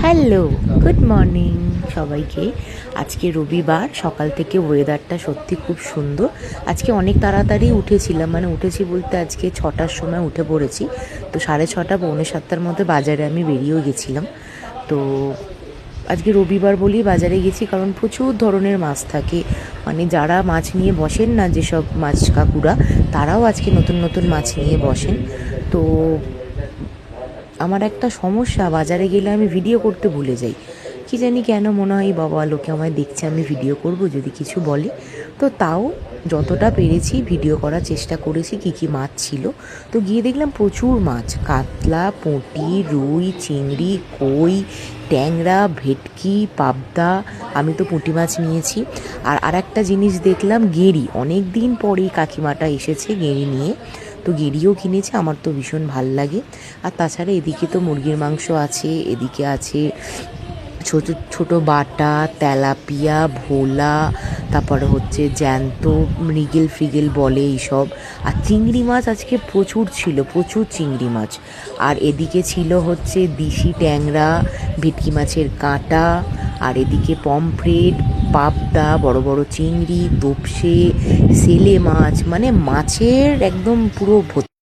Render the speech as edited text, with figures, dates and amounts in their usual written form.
Hello, good morning সবাইকে। আজকে রবিবার, সকাল থেকে ওয়েদারটা সত্যি খুব সুন্দর। আজকে অনেক তাড়াতাড়ি উঠেছিলাম, মানে উঠেছি বলতে আজকে 6টার সময় উঠে পড়েছি। তো 6:30 পৌনে 7টার মধ্যে বাজারে আমি বেরিয়েও গেছিলাম। তো আজকে রবিবার বলেই বাজারে গেছি, কারণ প্রচুর ধরনের মাছ থাকে। মানে যারা মাছ নিয়ে বসেন না, যেসব মাছ কাকুরা, তারাও আজকে নতুন নতুন মাছ নিয়ে বসেন। তো আমার একটা সমস্যা, বাজারে গেলে আমি ভিডিও করতে ভুলে যাই। কি জানি কেন, মনে হয় বাবা লোকে আমায় দেখছে, আমি ভিডিও করব যদি কিছু বলে। তো তাও যতটা পেরেছি ভিডিও করার চেষ্টা করেছি। কী কী মাছ ছিল, তো গিয়ে দেখলাম প্রচুর মাছ, কাতলা, পুঁটি, রুই, চিংড়ি, কই, ট্যাংরা, ভেটকি, পাবদা। আমি তো পুঁটি মাছ নিয়েছি। আর একটা জিনিস দেখলাম, গেঁড়ি। অনেক দিন পরেই কাকিমাটা এসেছে গেঁড়ি নিয়ে, তো গেঁড়িও কিনেছে। আমার তো ভীষণ ভাল লাগে। আর তাছাড়া এদিকে তো মুরগির মাংস আছে, এদিকে আছে ছোট ছোট বাটা, তেলাপিয়া, ভোলা, তারপরে হচ্ছে জ্যান্ত মৃগেল ফ্রিগেল বলে এইসব। আর চিংড়ি মাছ আজকে প্রচুর ছিল, প্রচুর চিংড়ি মাছ। আর এদিকে ছিল হচ্ছে দিশি ট্যাংরা, ভেটকি মাছের কাঁটা, আর এদিকে পমফ্রেট, পাবদা, বড় বড় চিংড়ি, তোপসে, সেলে মাছ, মানে মাছের একদম পুরো